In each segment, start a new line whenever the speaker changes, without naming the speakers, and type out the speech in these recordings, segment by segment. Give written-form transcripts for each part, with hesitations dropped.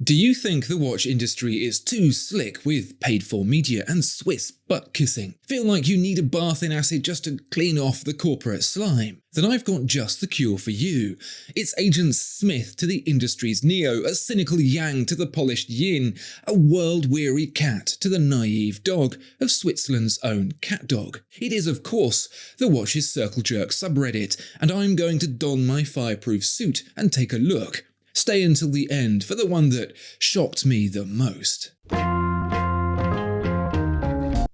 Do you think the watch industry is too slick with paid-for media and Swiss butt-kissing? Feel like you need a bath in acid just to clean off the corporate slime? Then I've got just the cure for you. It's Agent Smith to the industry's Neo, a cynical Yang to the polished Yin, a world-weary cat to the naive dog of Switzerland's own cat dog. It is, of course, the WatchesCirclejerk subreddit, and I'm going to don my fireproof suit and take a look. Stay until the end for the one that shocked me the most.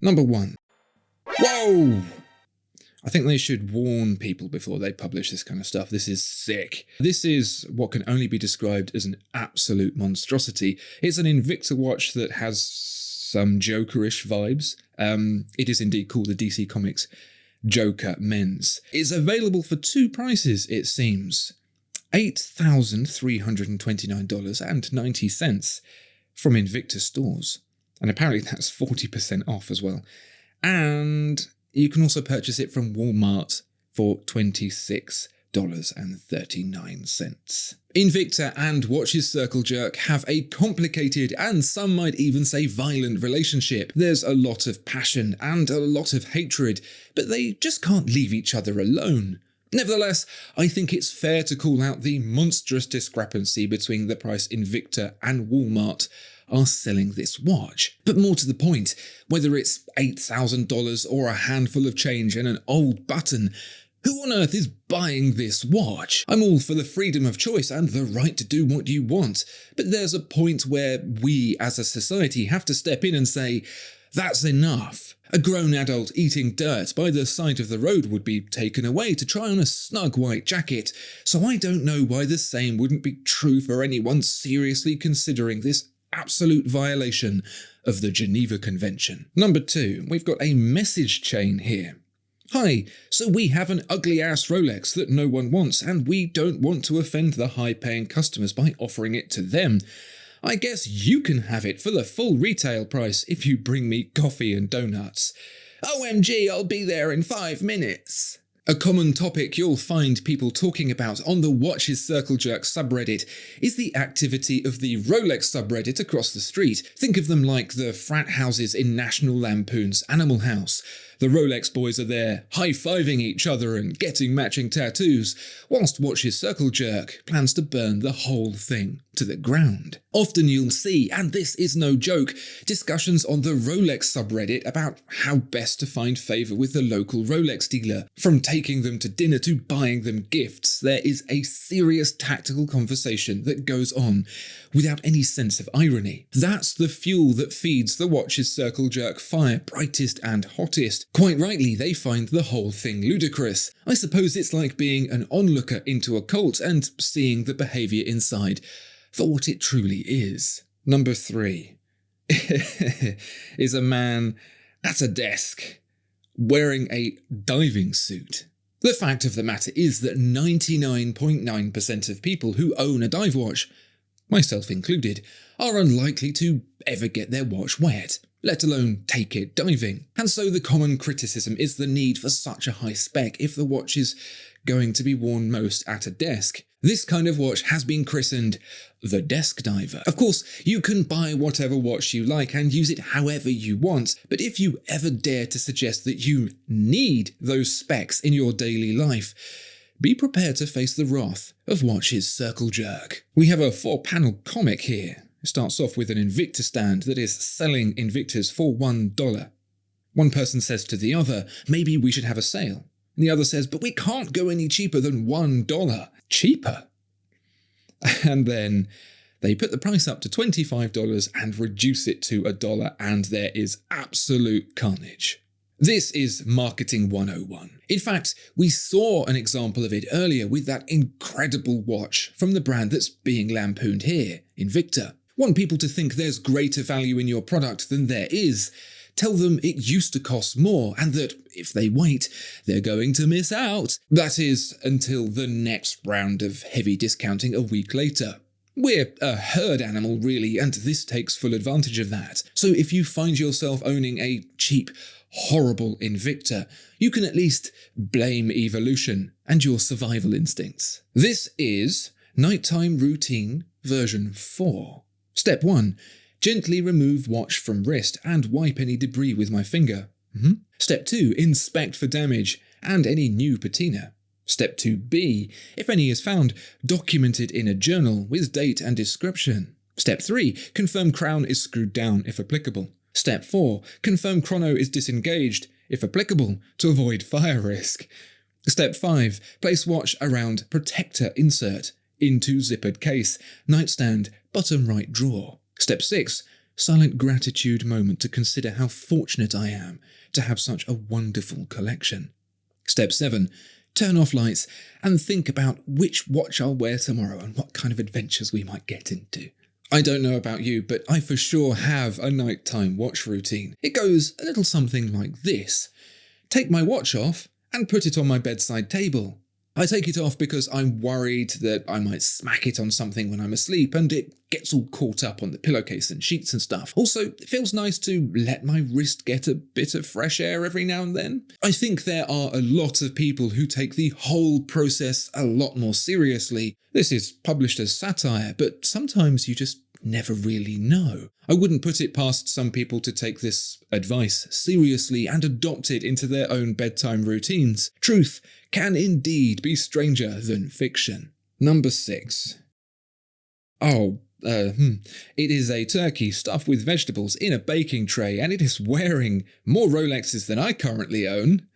Number 1. Whoa! I think they should warn people before they publish this kind of stuff. This is sick. This is what can only be described as an absolute monstrosity. It's an Invicta watch that has some Jokerish vibes. It is indeed called the DC Comics Joker Men's. It's available for 2 prices, it seems. $8,329.90 from Invicta stores. And apparently that's 40% off as well. And you can also purchase it from Walmart for $26.39. Invicta and WatchesCirclejerk have a complicated and some might even say violent relationship. There's a lot of passion and a lot of hatred, but they just can't leave each other alone. Nevertheless, I think it's fair to call out the monstrous discrepancy between the price Invicta and Walmart are selling this watch. But more to the point, whether it's $8,000 or a handful of change and an old button, who on earth is buying this watch? I'm all for the freedom of choice and the right to do what you want, but there's a point where we as a society have to step in and say, that's enough. A grown adult eating dirt by the side of the road would be taken away to try on a snug white jacket, so I don't know why the same wouldn't be true for anyone seriously considering this absolute violation of the Geneva Convention. Number 2, we've got a message chain here. Hi, so we have an ugly-ass Rolex that no one wants, and we don't want to offend the high-paying customers by offering it to them. I guess you can have it for the full retail price if you bring me coffee and donuts. OMG, I'll be there in 5 minutes. A common topic you'll find people talking about on the WatchesCirclejerk subreddit is the activity of the Rolex subreddit across the street. Think of them like the frat houses in National Lampoon's Animal House. The Rolex boys are there, high-fiving each other and getting matching tattoos, whilst WatchesCirclejerk plans to burn the whole thing to the ground. Often you'll see, and this is no joke, discussions on the Rolex subreddit about how best to find favour with the local Rolex dealer. From taking them to dinner to buying them gifts, there is a serious tactical conversation that goes on without any sense of irony. That's the fuel that feeds the WatchesCirclejerk fire brightest and hottest. Quite rightly, they find the whole thing ludicrous. I suppose it's like being an onlooker into a cult and seeing the behaviour inside for what it truly is. Number 3 is a man at a desk wearing a diving suit. The fact of the matter is that 99.9% of people who own a dive watch, myself included, are unlikely to ever get their watch wet, let alone take it diving. And so the common criticism is the need for such a high spec if the watch is going to be worn most at a desk. This kind of watch has been christened the desk diver. Of course, you can buy whatever watch you like and use it however you want, but if you ever dare to suggest that you need those specs in your daily life, be prepared to face the wrath of WatchesCirclejerk. We have a 4-panel comic here. It starts off with an Invicta stand that is selling Invictas for $1. One person says to the other, maybe we should have a sale. And the other says, but we can't go any cheaper than $1. Cheaper? And then they put the price up to $25 and reduce it to $1, and there is absolute carnage. This is marketing 101. In fact, we saw an example of it earlier with that incredible watch from the brand that's being lampooned here, Invicta. Want people to think there's greater value in your product than there is. Tell them it used to cost more and that if they wait, they're going to miss out. That is, until the next round of heavy discounting a week later. We're a herd animal really, and this takes full advantage of that. So if you find yourself owning a cheap, horrible Invicta, you can at least blame evolution and your survival instincts. This is Nighttime Routine version 4. Step 1. Gently remove watch from wrist and wipe any debris with my finger. Step 2. Inspect for damage and any new patina. Step 2b. If any is found, document it in a journal with date and description. Step 3. Confirm crown is screwed down if applicable. Step 4. Confirm chrono is disengaged, if applicable, to avoid fire risk. Step 5. Place watch around protector insert, into zippered case, nightstand, bottom right drawer. Step 6. Silent gratitude moment to consider how fortunate I am to have such a wonderful collection. Step 7. Turn off lights and think about which watch I'll wear tomorrow and what kind of adventures we might get into. I don't know about you, but I for sure have a nighttime watch routine. It goes a little something like this. Take my watch off and put it on my bedside table. I take it off because I'm worried that I might smack it on something when I'm asleep and it gets all caught up on the pillowcase and sheets and stuff. Also, it feels nice to let my wrist get a bit of fresh air every now and then. I think there are a lot of people who take the whole process a lot more seriously. This is published as satire, but sometimes you just never really know. I wouldn't put it past some people to take this advice seriously and adopt it into their own bedtime routines. Truth can indeed be stranger than fiction. Number 6. It is a turkey stuffed with vegetables in a baking tray and it is wearing more Rolexes than I currently own.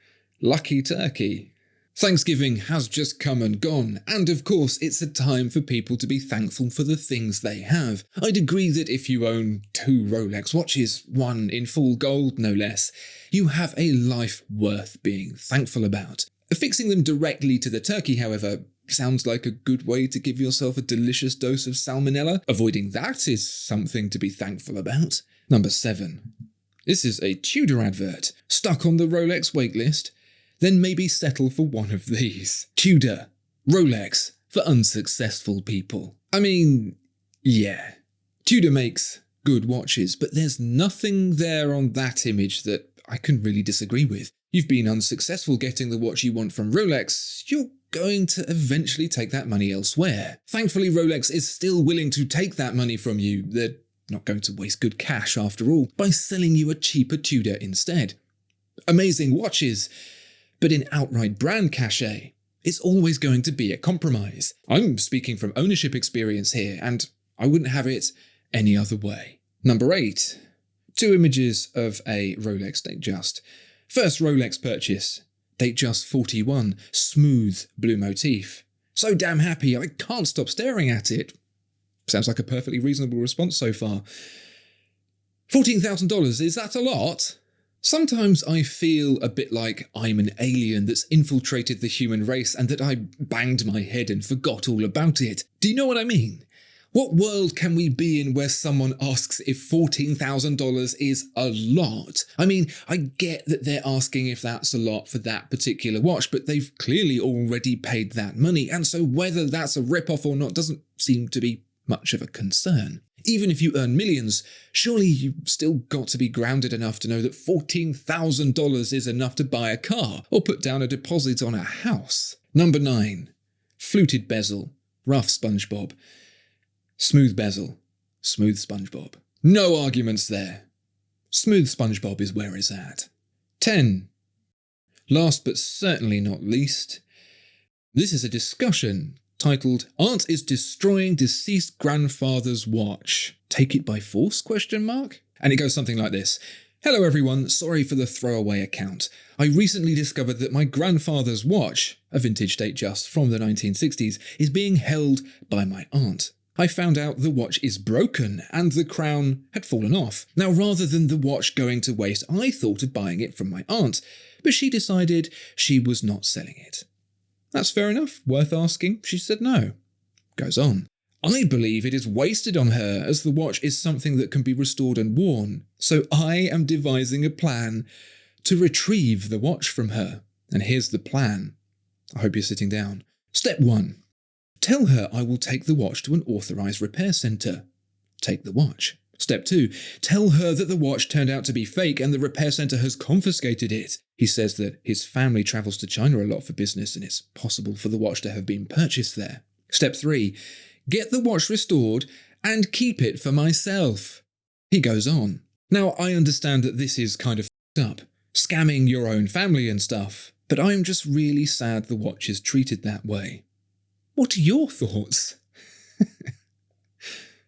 Lucky turkey. Thanksgiving has just come and gone, and of course it's a time for people to be thankful for the things they have. I'd agree that if you own 2 Rolex watches, one in full gold no less, you have a life worth being thankful about. Affixing them directly to the turkey, however, sounds like a good way to give yourself a delicious dose of salmonella. Avoiding that is something to be thankful about. Number 7. This is a Tudor advert. Stuck on the Rolex waitlist? Then maybe settle for one of these. Tudor. Rolex for unsuccessful people. I mean, yeah. Tudor makes good watches, but there's nothing there on that image that I can really disagree with. You've been unsuccessful getting the watch you want from Rolex, you're going to eventually take that money elsewhere. Thankfully, Rolex is still willing to take that money from you. They're not going to waste good cash after all, by selling you a cheaper Tudor instead. Amazing watches, but in outright brand cachet, it's always going to be a compromise. I'm speaking from ownership experience here, and I wouldn't have it any other way. Number 8. 2 images of a Rolex Datejust. First Rolex purchase, Datejust 41, smooth blue motif. So damn happy, I can't stop staring at it. Sounds like a perfectly reasonable response so far. $14,000, is that a lot? Sometimes I feel a bit like I'm an alien that's infiltrated the human race and that I banged my head and forgot all about it. Do you know what I mean? What world can we be in where someone asks if $14,000 is a lot? I mean, I get that they're asking if that's a lot for that particular watch, but they've clearly already paid that money, and so whether that's a rip-off or not doesn't seem to be much of a concern. Even if you earn millions, surely you've still got to be grounded enough to know that $14,000 is enough to buy a car or put down a deposit on a house. Number 9. Fluted bezel, rough SpongeBob. Smooth bezel, smooth SpongeBob. No arguments there. Smooth SpongeBob is where it's at. 10. Last but certainly not least, this is a discussion titled, Aunt is Destroying Deceased Grandfather's Watch. Take it by force? ? And it goes something like this. Hello everyone, sorry for the throwaway account. I recently discovered that my grandfather's watch, a vintage Datejust from the 1960s, is being held by my aunt. I found out the watch is broken and the crown had fallen off. Now, rather than the watch going to waste, I thought of buying it from my aunt, but she decided she was not selling it. That's fair enough, worth asking. She said no. Goes on. I believe it is wasted on her, as the watch is something that can be restored and worn, so I am devising a plan to retrieve the watch from her. And here's the plan. I hope you're sitting down. Step 1. Tell her I will take the watch to an authorised repair centre. Take the watch. Step 2. Tell her that the watch turned out to be fake and the repair centre has confiscated it. He says that his family travels to China a lot for business and it's possible for the watch to have been purchased there. Step 3. Get the watch restored and keep it for myself." He goes on. Now, I understand that this is kind of f***ed up, scamming your own family and stuff, but I'm just really sad the watch is treated that way. What are your thoughts?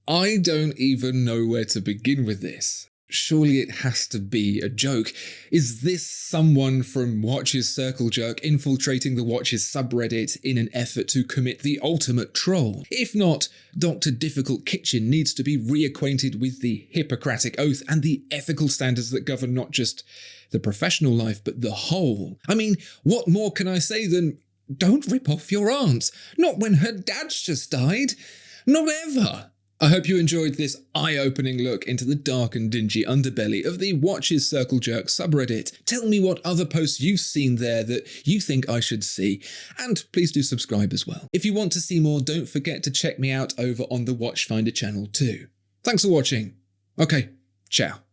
I don't even know where to begin with this. Surely it has to be a joke. Is this someone from WatchesCirclejerk infiltrating the Watches subreddit in an effort to commit the ultimate troll? If not, Dr. Difficult Kitchen needs to be reacquainted with the Hippocratic Oath and the ethical standards that govern not just the professional life, but the whole. I mean, what more can I say than, don't rip off your aunt, not when her dad's just died, not ever. I hope you enjoyed this eye-opening look into the dark and dingy underbelly of the WatchesCirclejerk subreddit. Tell me what other posts you've seen there that you think I should see, and please do subscribe as well. If you want to see more, don't forget to check me out over on the Watchfinder channel too. Thanks for watching. Okay, ciao.